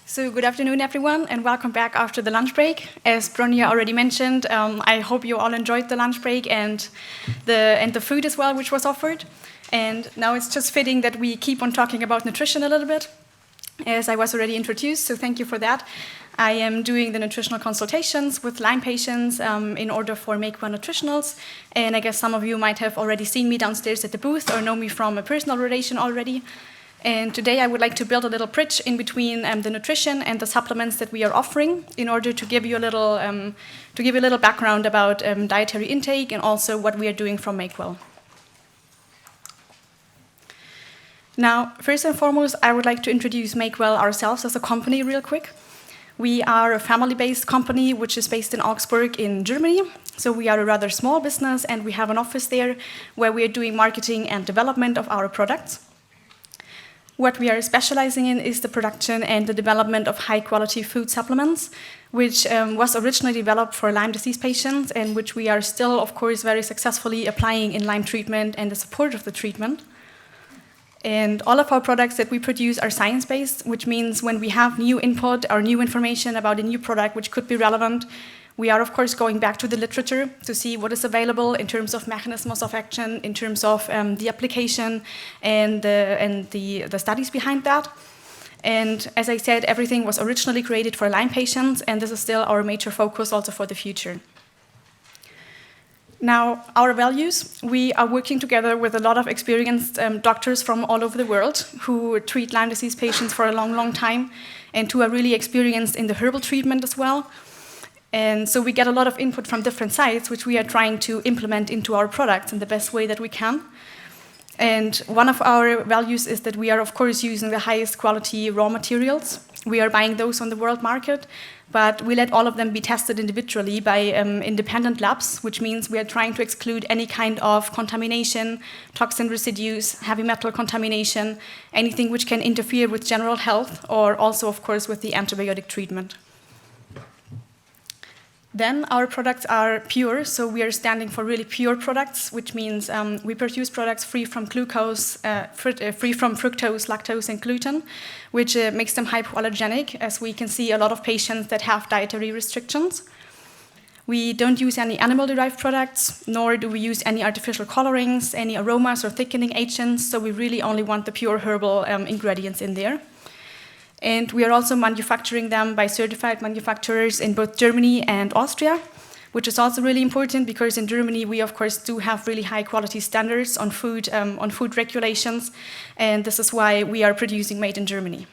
So good afternoon, everyone, and welcome back after the lunch break. As Bronya already mentioned, I hope you all enjoyed the lunch break and the food as well, which was offered. And now it's just fitting that we keep on talking about nutrition a little bit, as I was already introduced, so thank you for that. I am doing the nutritional consultations with Lyme patients in order for MakeWell Nutritionals, and I guess some of you might have already seen me downstairs at the booth or know me from a personal relation already. And today I would like to build a little bridge in between the nutrition and the supplements that we are offering in order to give you a little background about dietary intake and also what we are doing from MakeWell. Now, first and foremost, I would like to introduce MakeWell ourselves as a company real quick. We are a family-based company which is based in Augsburg in Germany. So we are a rather small business and we have an office there where we are doing marketing and development of our products. What we are specializing in is the production and the development of high-quality food supplements, which was originally developed for Lyme disease patients and which we are still, of course, very successfully applying in Lyme treatment and the support of the treatment. And all of our products that we produce are science-based, which means when we have new input or new information about a new product which could be relevant, we are, of course, going back to the literature to see what is available in terms of mechanisms of action, in terms of the application and the studies behind that. And as I said, everything was originally created for Lyme patients, and this is still our major focus also for the future. Now, our values, we are working together with a lot of experienced doctors from all over the world who treat Lyme disease patients for a long, long time and who are really experienced in the herbal treatment as well. And so we get a lot of input from different sites, which we are trying to implement into our products in the best way that we can. And one of our values is that we are, of course, using the highest quality raw materials. We are buying those on the world market, but we let all of them be tested individually by independent labs, which means we are trying to exclude any kind of contamination, toxin residues, heavy metal contamination, anything which can interfere with general health, or also, of course, with the antibiotic treatment. Then our products are pure, so we are standing for really pure products, which means we produce products free from glucose, free from fructose, lactose, and gluten, which makes them hypoallergenic, as we can see a lot of patients that have dietary restrictions. We don't use any animal-derived products, nor do we use any artificial colorings, any aromas or thickening agents, so we really only want the pure herbal ingredients in there. And we are also manufacturing them by certified manufacturers in both Germany and Austria, which is also really important because in Germany we, of course, do have really high quality standards on food regulations, and this is why we are producing made in Germany.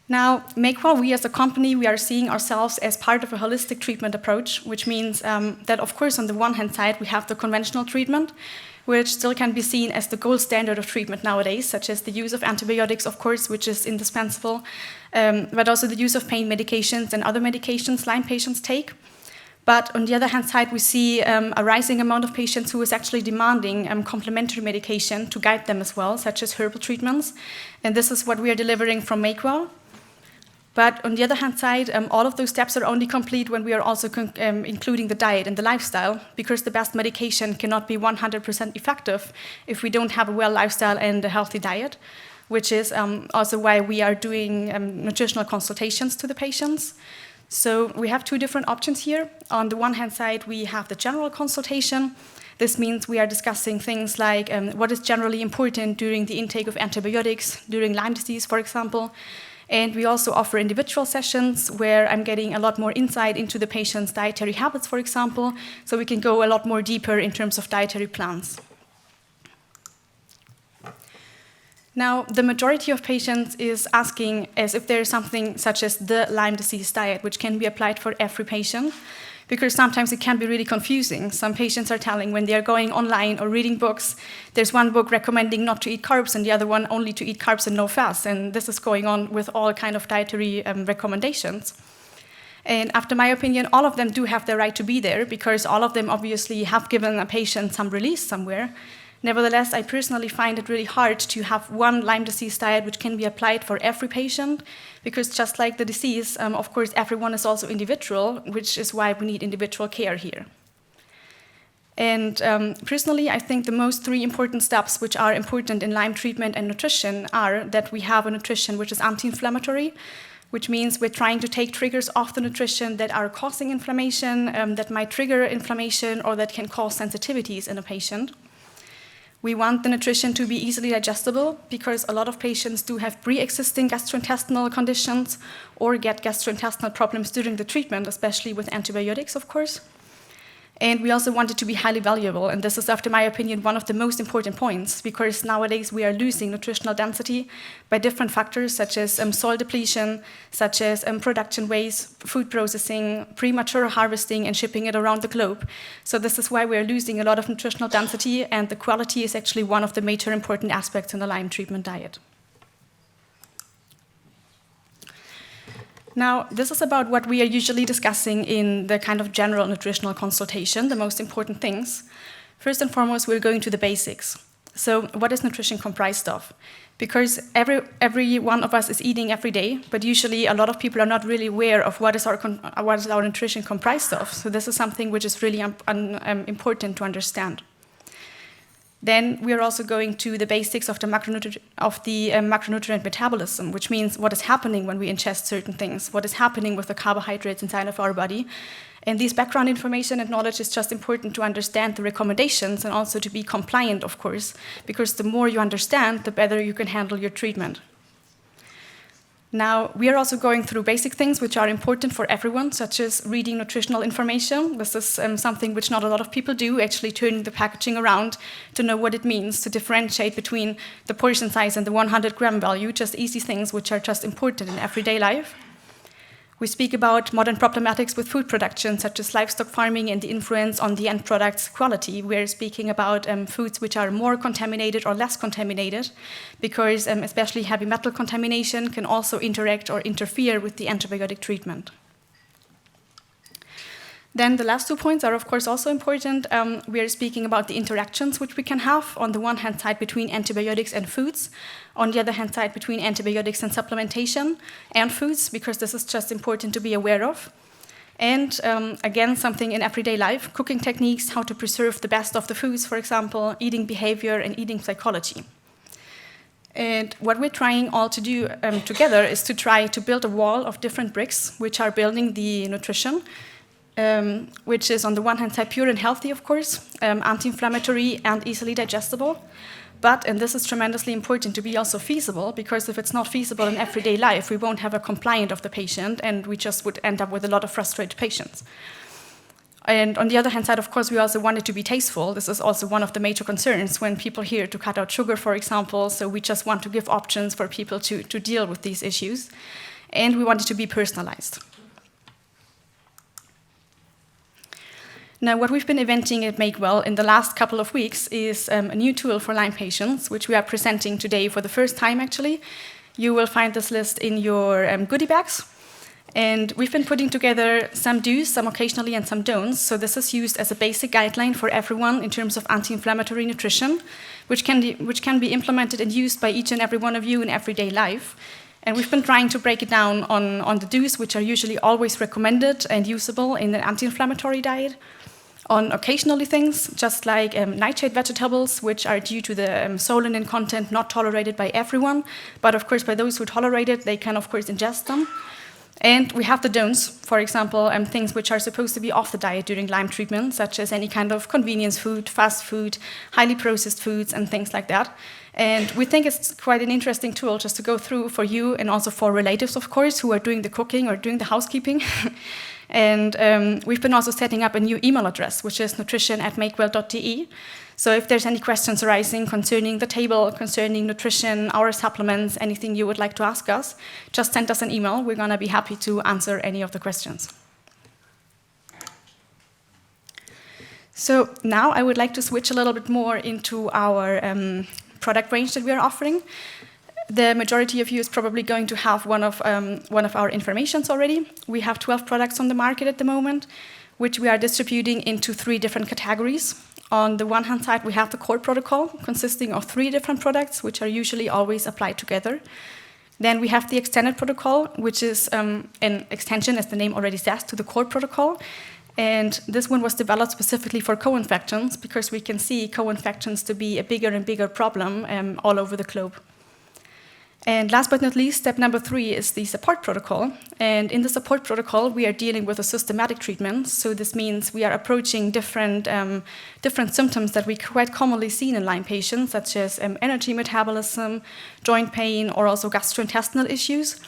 Now, MakeWell, we as a company, we are seeing ourselves as part of a holistic treatment approach, which means that, of course, on the one hand side, we have the conventional treatment, which still can be seen as the gold standard of treatment nowadays, such as the use of antibiotics, of course, which is indispensable, but also the use of pain medications and other medications Lyme patients take. But on the other hand side, we see a rising amount of patients who is actually demanding complementary medication to guide them as well, such as herbal treatments. And this is what we are delivering from MakeWell. But on the other hand side, all of those steps are only complete when we are also including the diet and the lifestyle, because the best medication cannot be 100% effective if we don't have a well lifestyle and a healthy diet, which is also why we are doing nutritional consultations to the patients. So we have two different options here. On the one hand side, we have the general consultation. This means we are discussing things like what is generally important during the intake of antibiotics, during Lyme disease, for example. And we also offer individual sessions where I'm getting a lot more insight into the patient's dietary habits, for example, so we can go a lot more deeper in terms of dietary plans. Now, the majority of patients is asking as if there is something such as the Lyme disease diet, which can be applied for every patient, because sometimes it can be really confusing. Some patients are telling when they are going online or reading books, there's one book recommending not to eat carbs and the other one only to eat carbs and no fats, and this is going on with all kind of dietary recommendations. And after my opinion, all of them do have the right to be there, because all of them obviously have given a patient some release somewhere. Nevertheless, I personally find it really hard to have one Lyme disease diet which can be applied for every patient, because just like the disease, of course, everyone is also individual, which is why we need individual care here. And personally, I think the most three important steps which are important in Lyme treatment and nutrition are that we have a nutrition which is anti-inflammatory, which means we're trying to take triggers off the nutrition that are causing inflammation, that might trigger inflammation or that can cause sensitivities in a patient. We want the nutrition to be easily digestible because a lot of patients do have pre-existing gastrointestinal conditions or get gastrointestinal problems during the treatment, especially with antibiotics, of course. And we also want it to be highly valuable, and this is, after my opinion, one of the most important points, because nowadays we are losing nutritional density by different factors, such as soil depletion, such as production waste, food processing, premature harvesting, and shipping it around the globe. So this is why we are losing a lot of nutritional density, and the quality is actually one of the major important aspects in the Lyme treatment diet. Now, this is about what we are usually discussing in the kind of general nutritional consultation, the most important things. First and foremost, we're going to the basics. So what is nutrition comprised of? Because every one of us is eating every day, but usually a lot of people are not really aware of what is our nutrition comprised of. So this is something which is really important to understand. Then we are also going to the basics of the macronutrient metabolism, which means what is happening when we ingest certain things, what is happening with the carbohydrates inside of our body. And this background information and knowledge is just important to understand the recommendations and also to be compliant, of course, because the more you understand, the better you can handle your treatment. Now, we are also going through basic things which are important for everyone, such as reading nutritional information. This is something which not a lot of people do, actually turning the packaging around to know what it means, to differentiate between the portion size and the 100-gram value, just easy things which are just important in everyday life. We speak about modern problematics with food production, such as livestock farming and the influence on the end product's quality. We're speaking about foods which are more contaminated or less contaminated, because especially heavy metal contamination can also interact or interfere with the antibiotic treatment. Then the last 2 points are, of course, also important. We are speaking about the interactions which we can have, on the one hand side, between antibiotics and foods, on the other hand side, between antibiotics and supplementation and foods, because this is just important to be aware of. And again, something in everyday life, cooking techniques, how to preserve the best of the foods, for example, eating behavior and eating psychology. And what we're trying all to do together is to try to build a wall of different bricks which are building the nutrition, which is on the one hand side pure and healthy, of course, anti-inflammatory and easily digestible. But, and this is tremendously important, to be also feasible, because if it's not feasible in everyday life, we won't have a compliant of the patient, and we just would end up with a lot of frustrated patients. And on the other hand side, of course, we also want it to be tasteful. This is also one of the major concerns when people hear to cut out sugar, for example. So we just want to give options for people to deal with these issues. And we want it to be personalized. Now, what we've been inventing at MakeWell in the last couple of weeks is a new tool for Lyme patients, which we are presenting today for the first time, actually. You will find this list in your goodie bags. And we've been putting together some do's, some occasionally, and some don'ts. So this is used as a basic guideline for everyone in terms of anti-inflammatory nutrition, which can be implemented and used by each and every one of you in everyday life. And we've been trying to break it down on the do's, which are usually always recommended and usable in an anti-inflammatory diet, on occasionally things, just like nightshade vegetables, which are due to the solanine content not tolerated by everyone, but of course by those who tolerate it, they can of course ingest them. And we have the don'ts, for example, things which are supposed to be off the diet during Lyme treatment, such as any kind of convenience food, fast food, highly processed foods, and things like that. And we think it's quite an interesting tool just to go through for you and also for relatives, of course, who are doing the cooking or doing the housekeeping. And we've been also setting up a new email address, which is nutrition@makewell.de. So if there's any questions arising concerning the table, concerning nutrition, our supplements, anything you would like to ask us, just send us an email. We're going to be happy to answer any of the questions. So now I would like to switch a little bit more into our product range that we are offering. The majority of you is probably going to have one of our informations already. We have 12 products on the market at the moment, which we are distributing into 3 different categories. On the one hand side, we have the core protocol, consisting of 3 different products, which are usually always applied together. Then we have the extended protocol, which is an extension, as the name already says, to the core protocol. And this one was developed specifically for co-infections because we can see co-infections to be a bigger and bigger problem all over the globe. And last but not least, step number 3 is the support protocol. And in the support protocol, we are dealing with a systematic treatment. So this means we are approaching different symptoms that we quite commonly see in Lyme patients, such as energy metabolism, joint pain, or also gastrointestinal issues.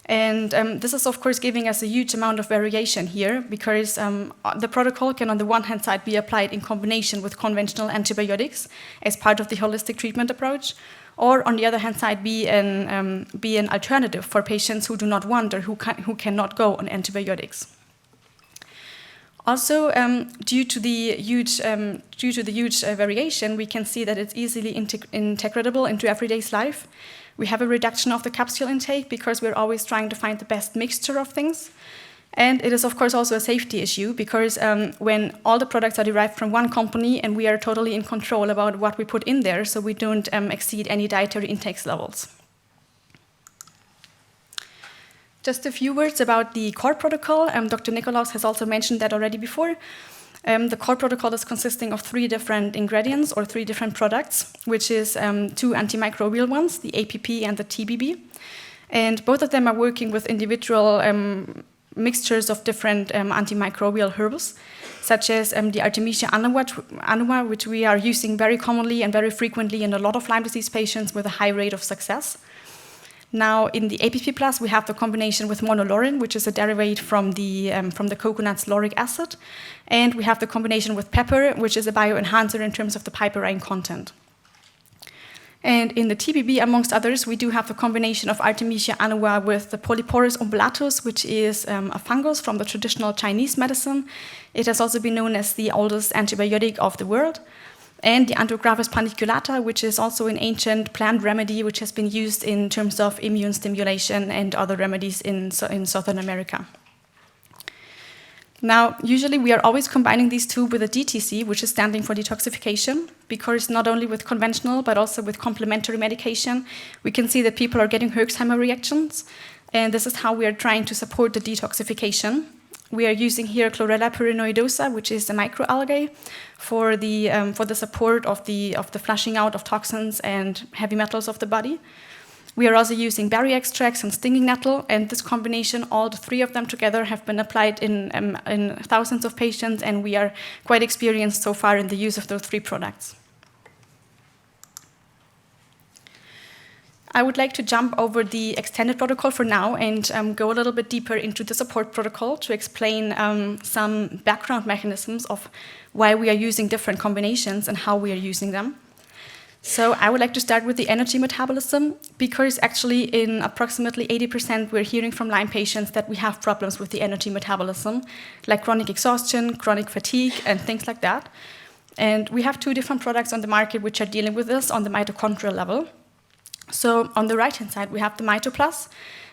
And this is, of course, giving us a huge amount of variation here because the protocol can, on the one hand side, be applied in combination with conventional antibiotics as part of the holistic treatment approach, or on the other hand side, be an alternative for patients who do not want or who cannot go on antibiotics. Also, due to the huge variation, we can see that it's easily integratable into everyday life. We have a reduction of the capsule intake because we're always trying to find the best mixture of things. And it is, of course, also a safety issue because when all the products are derived from one company and we are totally in control about what we put in there, so we don't exceed any dietary intake levels. Just a few words about the core protocol. Dr. Nikolaus has also mentioned that already before. The core protocol is consisting of 3 different ingredients or 3 different products, which is 2 antimicrobial ones, the APP and the TBB. And both of them are working with individual mixtures of different antimicrobial herbs, such as the Artemisia annua, which we are using very commonly and very frequently in a lot of Lyme disease patients with a high rate of success. Now, in the APP Plus, we have the combination with monolaurin, which is a derivative from the coconut's lauric acid, and we have the combination with pepper, which is a bioenhancer in terms of the piperine content. And in the TBB, amongst others, we do have the combination of Artemisia annua with the Polyporus umbellatus, which is a fungus from the traditional Chinese medicine. It has also been known as the oldest antibiotic of the world. And the Andrographis paniculata, which is also an ancient plant remedy which has been used in terms of immune stimulation and other remedies in Southern America. Now, usually we are always combining these 2 with a DTC, which is standing for detoxification, because not only with conventional, but also with complementary medication, we can see that people are getting Herxheimer reactions, and this is how we are trying to support the detoxification. We are using here Chlorella pyrenoidosa, which is a microalgae, for the support of the flushing out of toxins and heavy metals of the body. We are also using berry extracts and stinging nettle, and this combination, all the 3 of them together, have been applied in thousands of patients, and we are quite experienced so far in the use of those 3 products. I would like to jump over the extended protocol for now and go a little bit deeper into the support protocol to explain some background mechanisms of why we are using different combinations and how we are using them. So I would like to start with the energy metabolism, because actually in approximately 80% we're hearing from Lyme patients that we have problems with the energy metabolism, like chronic exhaustion, chronic fatigue, and things like that. And we have 2 different products on the market which are dealing with this on the mitochondrial level. So on the right-hand side, we have the MitoPlus,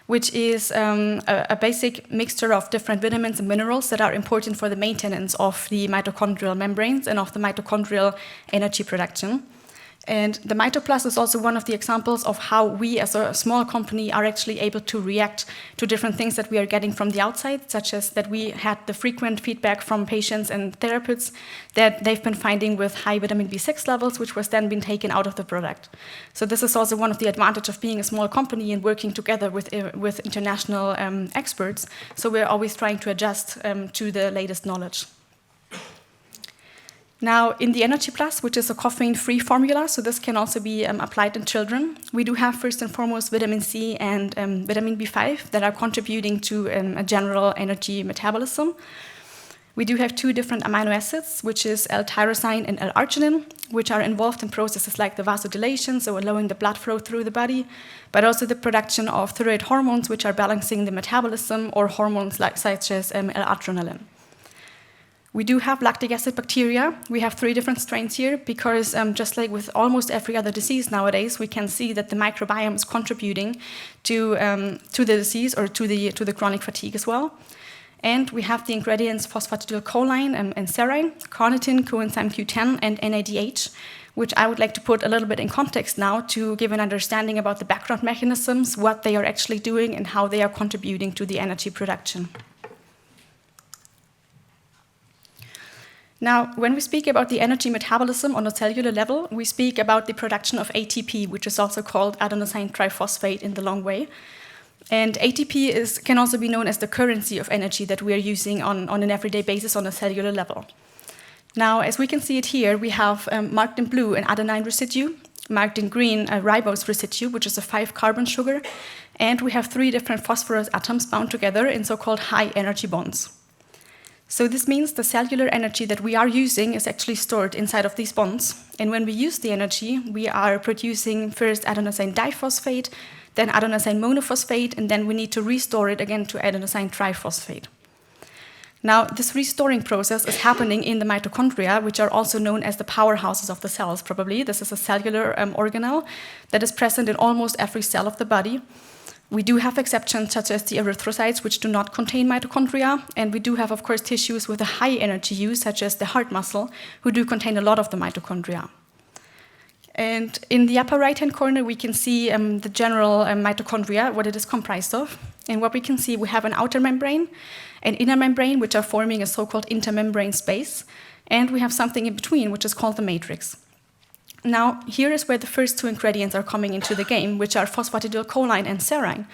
which is a basic mixture of different vitamins and minerals that are important for the maintenance of the mitochondrial membranes and of the mitochondrial energy production. And the MitoPlus is also one of the examples of how we as a small company are actually able to react to different things that we are getting from the outside, such as that we had the frequent feedback from patients and therapists that they've been finding with high vitamin B6 levels, which was then being taken out of the product. So this is also one of the advantages of being a small company and working together with international experts. So we're always trying to adjust to the latest knowledge. Now, in the Energy Plus, which is a caffeine-free formula, so this can also be applied in children, we do have first and foremost vitamin C and vitamin B5 that are contributing to a general energy metabolism. We do have 2 different amino acids, which is L-tyrosine and L-arginine, which are involved in processes like the vasodilation, so allowing the blood flow through the body, but also the production of thyroid hormones, which are balancing the metabolism, or hormones such as L-adrenaline. We do have lactic acid bacteria. We have 3 different strains here because just like with almost every other disease nowadays, we can see that the microbiome is contributing to the disease or to the chronic fatigue as well. And we have the ingredients phosphatidylcholine and serine, carnitine, coenzyme Q10, and NADH, which I would like to put a little bit in context now to give an understanding about the background mechanisms, what they are actually doing, and how they are contributing to the energy production. Now, when we speak about the energy metabolism on a cellular level, we speak about the production of ATP, which is also called adenosine triphosphate in the long way. And ATP can also be known as the currency of energy that we are using on an everyday basis on a cellular level. Now, as we can see it here, we have marked in blue an adenine residue, marked in green a ribose residue, which is a 5-carbon sugar, and we have 3 different phosphorus atoms bound together in so-called high energy bonds. So this means the cellular energy that we are using is actually stored inside of these bonds, and when we use the energy, we are producing first adenosine diphosphate, then adenosine monophosphate, and then we need to restore it again to adenosine triphosphate. Now, this restoring process is happening in the mitochondria, which are also known as the powerhouses of the cells, probably. This is a cellular organelle that is present in almost every cell of the body. We do have exceptions, such as the erythrocytes, which do not contain mitochondria, and we do have, of course, tissues with a high energy use, such as the heart muscle, who do contain a lot of the mitochondria. And in the upper right-hand corner, we can see the general mitochondria, what it is comprised of. And what we can see, we have an outer membrane, an inner membrane, which are forming a so-called intermembrane space, and we have something in between, which is called the matrix. Now, here is where the first 2 ingredients are coming into the game, which are phosphatidylcholine and serine,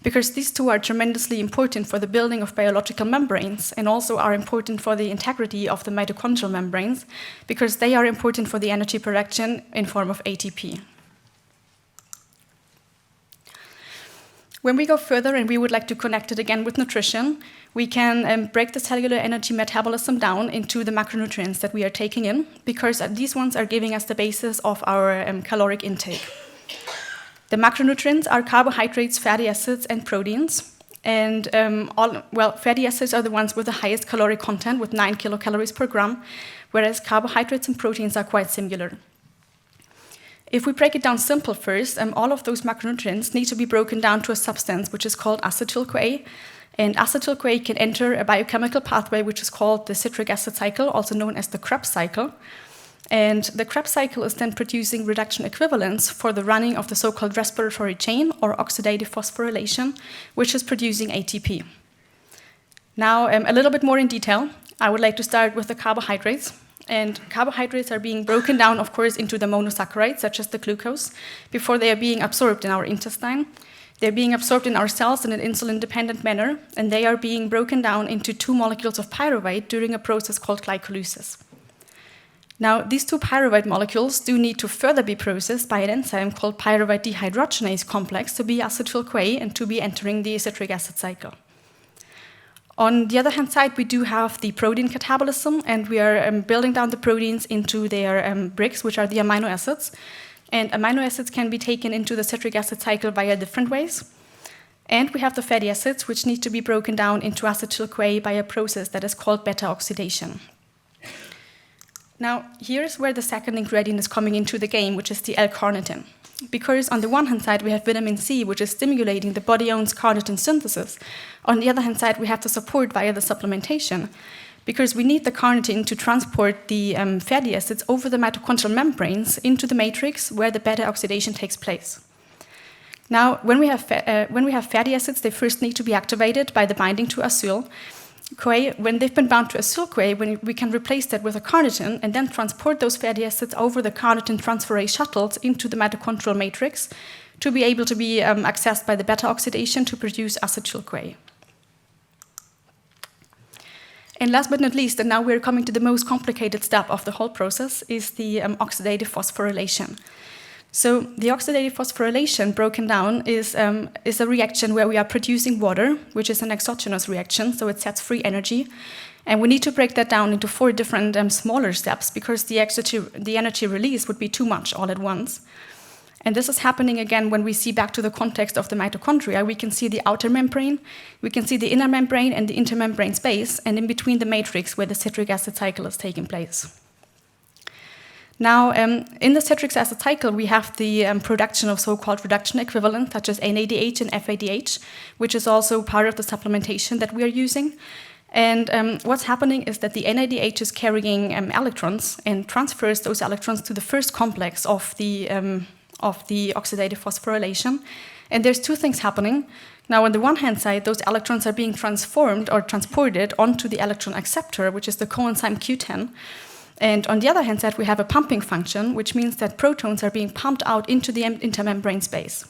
because these 2 are tremendously important for the building of biological membranes and also are important for the integrity of the mitochondrial membranes, because they are important for the energy production in form of ATP. When we go further and we would like to connect it again with nutrition, we can break the cellular energy metabolism down into the macronutrients that we are taking in, because these ones are giving us the basis of our caloric intake. The macronutrients are carbohydrates, fatty acids, and proteins. And fatty acids are the ones with the highest caloric content, with 9 kilocalories per gram, whereas carbohydrates and proteins are quite similar. If we break it down simple first, all of those macronutrients need to be broken down to a substance which is called acetyl-CoA. And acetyl-CoA can enter a biochemical pathway which is called the citric acid cycle, also known as the Krebs cycle. And the Krebs cycle is then producing reduction equivalents for the running of the so-called respiratory chain or oxidative phosphorylation, which is producing ATP. Now, a little bit more in detail, I would like to start with the carbohydrates. And carbohydrates are being broken down, of course, into the monosaccharides, such as the glucose, before they are being absorbed in our intestine. They're being absorbed in our cells in an insulin-dependent manner, and they are being broken down into 2 molecules of pyruvate during a process called glycolysis. Now, these 2 pyruvate molecules do need to further be processed by an enzyme called pyruvate dehydrogenase complex to be acetyl-CoA and to be entering the citric acid cycle. On the other hand side, we do have the protein catabolism, and we are building down the proteins into their bricks, which are the amino acids. And amino acids can be taken into the citric acid cycle via different ways. And we have the fatty acids, which need to be broken down into acetyl-CoA by a process that is called beta oxidation. Now, here's where the second ingredient is coming into the game, which is the L-carnitin. Because on the one hand side, we have vitamin C, which is stimulating the body own carnitin synthesis. On the other hand side, we have the support via the supplementation, because we need the carnitin to transport the fatty acids over the mitochondrial membranes into the matrix where the beta oxidation takes place. Now, when we have fatty acids, they first need to be activated by the binding to acyl-CoA. When they've been bound to acyl-CoA, we can replace that with a carnitin and then transport those fatty acids over the carnitin transferase shuttles into the mitochondrial matrix to be able to be accessed by the beta oxidation to produce acetyl-CoA. And last but not least, and now we're coming to the most complicated step of the whole process, is the oxidative phosphorylation. So the oxidative phosphorylation broken down is a reaction where we are producing water, which is an exogenous reaction, so it sets free energy. And we need to break that down into 4 different smaller steps because the energy release would be too much all at once. And this is happening again when we see back to the context of the mitochondria. We can see the outer membrane, we can see the inner membrane and the intermembrane space, and in between the matrix where the citric acid cycle is taking place. Now, in the citric acid cycle, we have the production of so-called reduction equivalents, such as NADH and FADH, which is also part of the supplementation that we are using. And what's happening is that the NADH is carrying electrons and transfers those electrons to the first complex of the of the oxidative phosphorylation. And there's two things happening. Now, on the one hand side, those electrons are being transformed or transported onto the electron acceptor, which is the coenzyme Q10. And on the other hand side, we have a pumping function, which means that protons are being pumped out into the intermembrane space.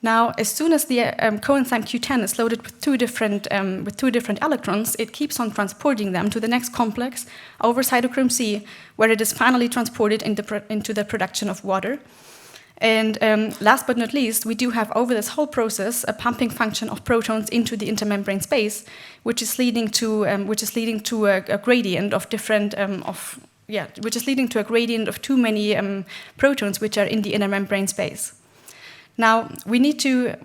Now, as soon as the coenzyme Q10 is loaded with two different electrons, it keeps on transporting them to the next complex over cytochrome C, where it is finally transported into the production of water. And last but not least, we do have over this whole process a pumping function of protons into the intermembrane space, which is leading to a gradient of too many protons which are in the inner membrane space. Now we need to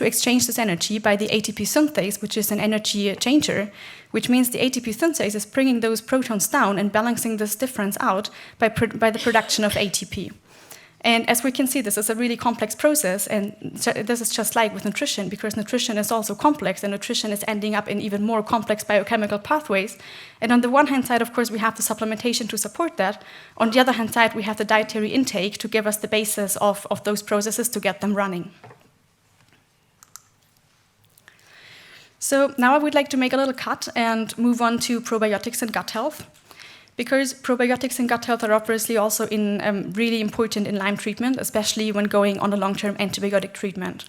exchange this energy by the ATP synthase, which is an energy changer, which means the ATP synthase is bringing those protons down and balancing this difference out by the production of ATP. And as we can see, this is a really complex process, and this is just like with nutrition, because nutrition is also complex, and nutrition is ending up in even more complex biochemical pathways. And on the one hand side, of course, we have the supplementation to support that. On the other hand side, we have the dietary intake to give us the basis of those processes to get them running. So now I would like to make a little cut and move on to probiotics and gut health, because probiotics and gut health are obviously also really important in Lyme treatment, especially when going on a long-term antibiotic treatment.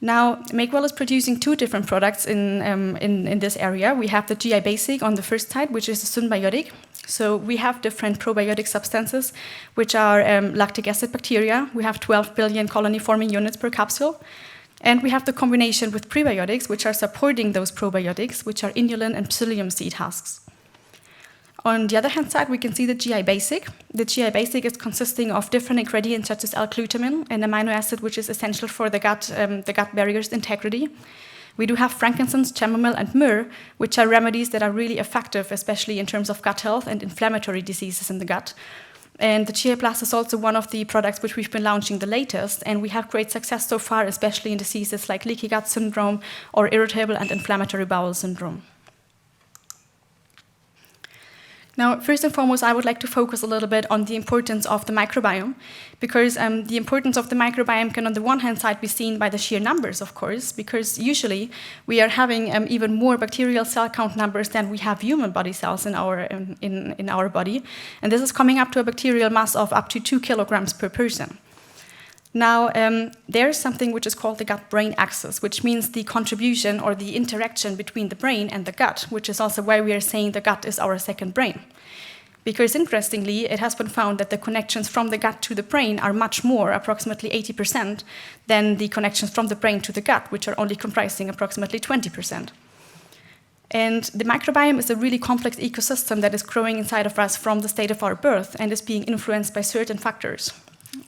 Now, MakeWell is producing two different products in this area. We have the GI Basic on the first side, which is a symbiotic. So we have different probiotic substances, which are lactic acid bacteria. We have 12 billion colony-forming units per capsule. And we have the combination with prebiotics, which are supporting those probiotics, which are inulin and psyllium seed husks. On the other hand side, we can see the GI Basic. The GI Basic is consisting of different ingredients such as L-glutamine, an amino acid which is essential for the gut barrier's integrity. We do have frankincense, chamomile, and myrrh, which are remedies that are really effective, especially in terms of gut health and inflammatory diseases in the gut. And the GI Plus is also one of the products which we've been launching the latest, and we have great success so far, especially in diseases like leaky gut syndrome or irritable and inflammatory bowel syndrome. Now, first and foremost, I would like to focus a little bit on the importance of the microbiome, because the importance of the microbiome can, on the one hand side, be seen by the sheer numbers, of course, because usually we are having even more bacterial cell count numbers than we have human body cells in our body, and this is coming up to a bacterial mass of up to 2 kilograms per person. Now, there's something which is called the gut-brain axis, which means the contribution or the interaction between the brain and the gut, which is also why we are saying the gut is our second brain. Because interestingly, it has been found that the connections from the gut to the brain are much more, approximately 80%, than the connections from the brain to the gut, which are only comprising approximately 20%. And the microbiome is a really complex ecosystem that is growing inside of us from the state of our birth and is being influenced by certain factors.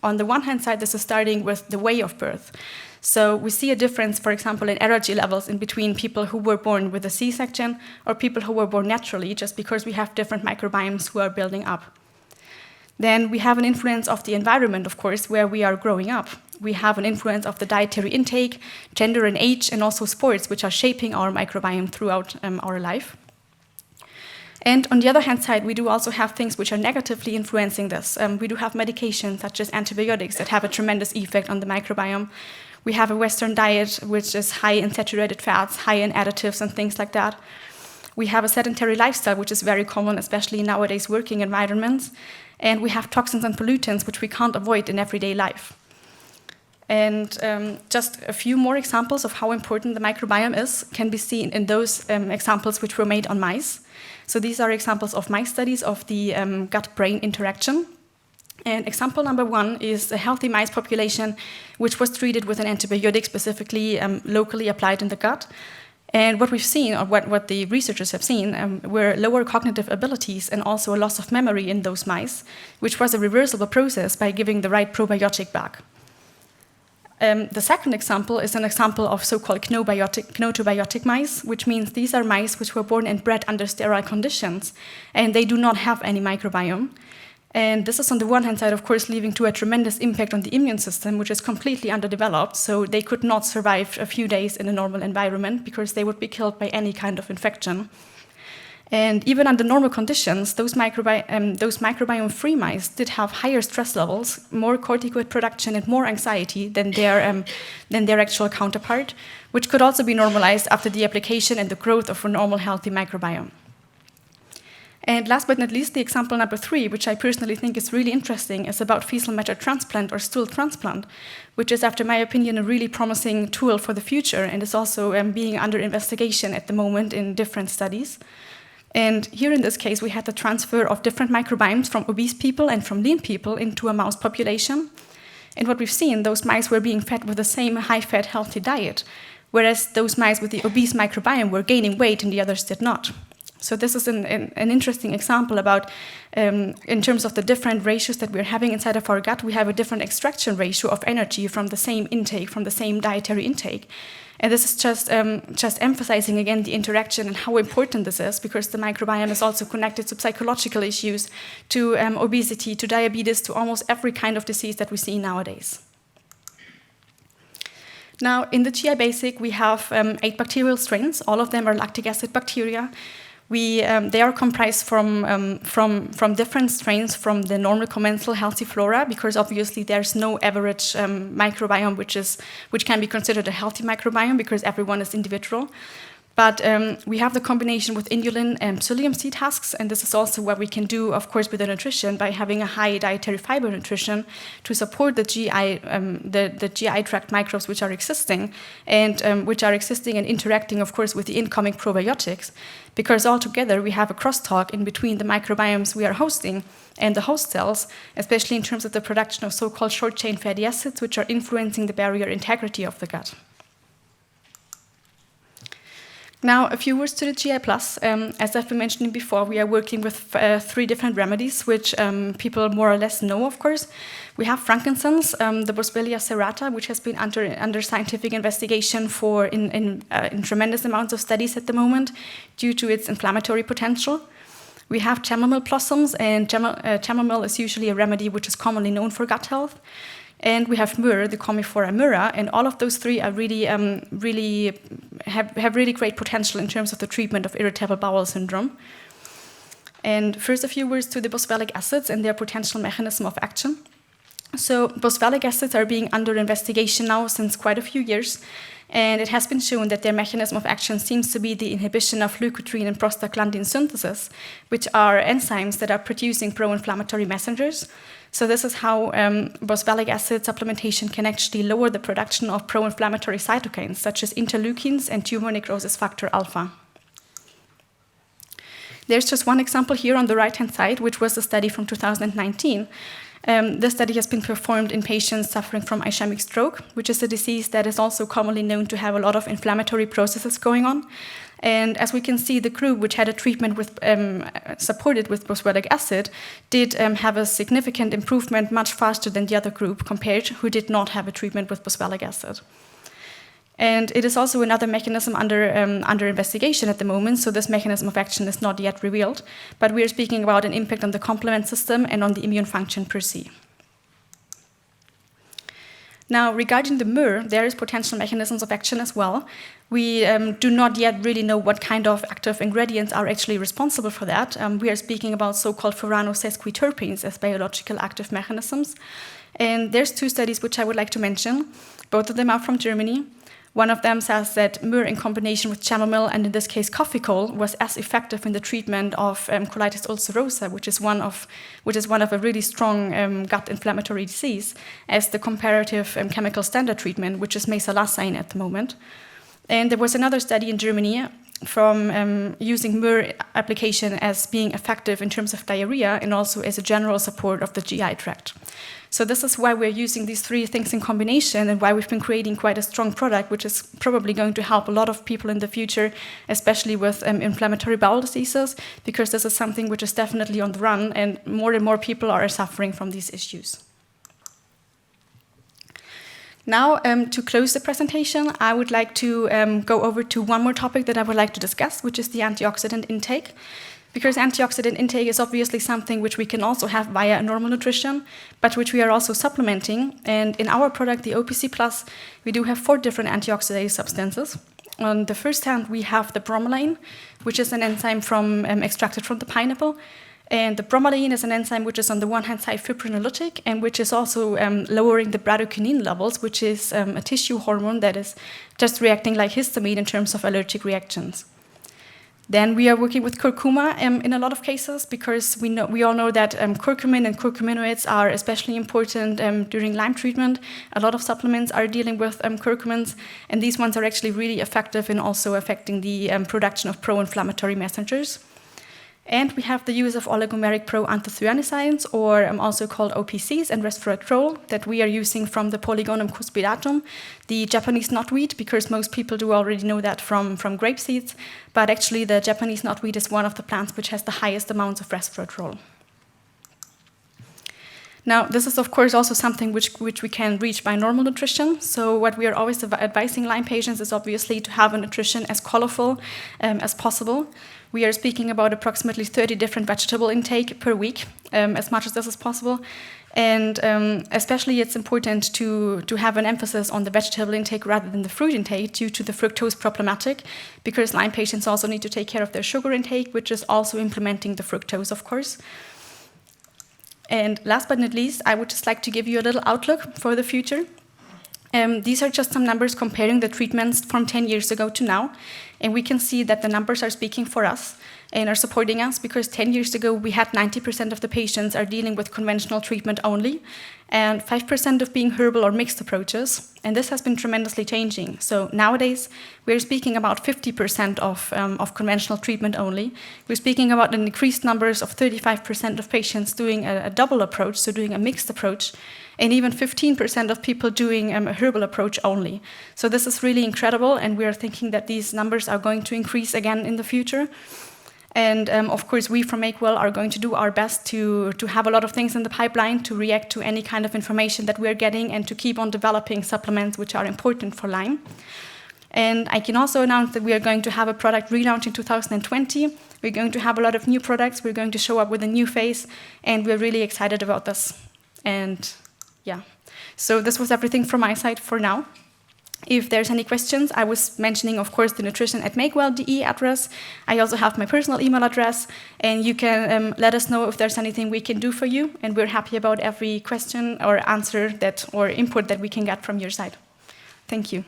On the one hand side, this is starting with the way of birth. So we see a difference, for example, in energy levels in between people who were born with a C-section or people who were born naturally, just because we have different microbiomes who are building up. Then we have an influence of the environment, of course, where we are growing up. We have an influence of the dietary intake, gender and age, and also sports, which are shaping our microbiome throughout our life. And on the other hand side, we do also have things which are negatively influencing this. We do have medications such as antibiotics that have a tremendous effect on the microbiome. We have a Western diet which is high in saturated fats, high in additives and things like that. We have a sedentary lifestyle, which is very common, especially in nowadays working environments. And we have toxins and pollutants which we can't avoid in everyday life. And just a few more examples of how important the microbiome is can be seen in those examples which were made on mice. So these are examples of mice studies of the gut-brain interaction. And example number one is a healthy mice population which was treated with an antibiotic specifically locally applied in the gut. And what we've seen, or what the researchers have seen, were lower cognitive abilities and also a loss of memory in those mice, which was a reversible process by giving the right probiotic back. The second example is an example of so-called chnotobiotic mice, which means these are mice which were born and bred under sterile conditions, and they do not have any microbiome. And this is on the one hand side, of course, leading to a tremendous impact on the immune system, which is completely underdeveloped, so they could not survive a few days in a normal environment because they would be killed by any kind of infection. And even under normal conditions, those microbiome-free mice did have higher stress levels, more corticoid production, and more anxiety than their actual counterpart, which could also be normalized after the application and the growth of a normal, healthy microbiome. And last but not least, the example number 3, which I personally think is really interesting, is about fecal matter transplant or stool transplant, which is, after my opinion, a really promising tool for the future and is also being under investigation at the moment in different studies. And here in this case, we had the transfer of different microbiomes from obese people and from lean people into a mouse population. And what we've seen, those mice were being fed with the same high-fat, healthy diet, whereas those mice with the obese microbiome were gaining weight and the others did not. So this is an interesting example about, in terms of the different ratios that we're having inside of our gut, we have a different extraction ratio of energy from the same intake, from the same dietary intake. And this is just emphasizing again the interaction and how important this is, because the microbiome is also connected to psychological issues, to obesity, to diabetes, to almost every kind of disease that we see nowadays. Now, in the GI Basic, we have 8 bacterial strains. All of them are lactic acid bacteria. They are comprised from different strains from the normal commensal healthy flora, because obviously there's no average microbiome which can be considered a healthy microbiome, because everyone is individual. But we have the combination with inulin and psyllium seed husks, and this is also what we can do, of course, with the nutrition by having a high dietary fiber nutrition to support the GI tract microbes which are existing and interacting, of course, with the incoming probiotics, because altogether we have a crosstalk in between the microbiomes we are hosting and the host cells, especially in terms of the production of so-called short-chain fatty acids, which are influencing the barrier integrity of the gut. Now, a few words to the GI+. As I've been mentioning before, we are working with 3 different remedies, which people more or less know, of course. We have frankincense, the Boswellia serrata, which has been under scientific investigation in tremendous amounts of studies at the moment due to its inflammatory potential. We have chamomile blossoms, and chamomile is usually a remedy which is commonly known for gut health. And we have myrrh, the Commiphora myrrha, and all of those 3 are really have really great potential in terms of the treatment of irritable bowel syndrome. And first, a few words to the boswellic acids and their potential mechanism of action. So boswellic acids are being under investigation now since quite a few years, and it has been shown that their mechanism of action seems to be the inhibition of leukotriene and prostaglandin synthesis, which are enzymes that are producing pro-inflammatory messengers. So this is how boswellic acid supplementation can actually lower the production of pro-inflammatory cytokines, such as interleukins and tumor necrosis factor alpha. There's just one example here on the right-hand side, which was a study from 2019. This study has been performed in patients suffering from ischemic stroke, which is a disease that is also commonly known to have a lot of inflammatory processes going on. And as we can see, the group which had a treatment supported with boswellic acid did have a significant improvement much faster than the other group compared who did not have a treatment with boswellic acid. And it is also another mechanism under investigation at the moment, so this mechanism of action is not yet revealed, but we are speaking about an impact on the complement system and on the immune function per se. Now, regarding the myrrh, there is potential mechanisms of action as well. We do not yet really know what kind of active ingredients are actually responsible for that. We are speaking about so-called furanose-sesquiterpenes as biological active mechanisms. And there's 2 studies which I would like to mention. Both of them are from Germany. One of them says that myrrh in combination with chamomile, and in this case coffee coal, was as effective in the treatment of colitis ulcerosa, which is one of a really strong gut inflammatory disease, as the comparative chemical standard treatment, which is mesalazine at the moment. And there was another study in Germany from using myrrh application as being effective in terms of diarrhea and also as a general support of the GI tract. So this is why we're using these 3 things in combination and why we've been creating quite a strong product, which is probably going to help a lot of people in the future, especially with inflammatory bowel diseases, because this is something which is definitely on the run and more people are suffering from these issues. Now, to close the presentation, I would like to go over to one more topic that I would like to discuss, which is the antioxidant intake. Because antioxidant intake is obviously something which we can also have via normal nutrition, but which we are also supplementing. And in our product, the OPC+, we do have 4 different antioxidant substances. On the first hand, we have the bromelain, which is an enzyme extracted from the pineapple. And the bromelain is an enzyme which is on the one hand side fibrinolytic and which is also lowering the bradykinin levels, which is a tissue hormone that is just reacting like histamine in terms of allergic reactions. Then we are working with curcuma in a lot of cases because we all know that curcumin and curcuminoids are especially important during Lyme treatment. A lot of supplements are dealing with curcumins, and these ones are actually really effective in also affecting the production of pro-inflammatory messengers. And we have the use of oligomeric pro-anthocyanidins, or also called OPCs, and resveratrol that we are using from the Polygonum cuspidatum, the Japanese knotweed, because most people do already know that from grape seeds. But actually, the Japanese knotweed is one of the plants which has the highest amounts of resveratrol. Now, this is, of course, also something which we can reach by normal nutrition. So what we are always advising Lyme patients is obviously to have a nutrition as colorful as possible. We are speaking about approximately 30 different vegetable intake per week, as much as this is possible. And especially it's important to have an emphasis on the vegetable intake rather than the fruit intake due to the fructose problematic, because Lyme patients also need to take care of their sugar intake, which is also implementing the fructose, of course. And last but not least, I would just like to give you a little outlook for the future. These are just some numbers comparing the treatments from 10 years ago to now. And we can see that the numbers are speaking for us and are supporting us, because 10 years ago we had 90% of the patients are dealing with conventional treatment only, and 5% of being herbal or mixed approaches. And this has been tremendously changing. So nowadays we're speaking about 50% of conventional treatment only. We're speaking about an increased numbers of 35% of patients doing a double approach, so doing a mixed approach, and even 15% of people doing a herbal approach only. So this is really incredible, and we are thinking that these numbers are going to increase again in the future. And of course, we from MakeWell are going to do our best to have a lot of things in the pipeline to react to any kind of information that we're getting and to keep on developing supplements which are important for Lyme. And I can also announce that we are going to have a product relaunch in 2020. We're going to have a lot of new products. We're going to show up with a new face, and we're really excited about this. And yeah, so this was everything from my side for now. If there's any questions, I was mentioning, of course, the nutrition@makewell.de address. I also have my personal email address, and you can let us know if there's anything we can do for you, and we're happy about every question or answer or input that we can get from your side. Thank you.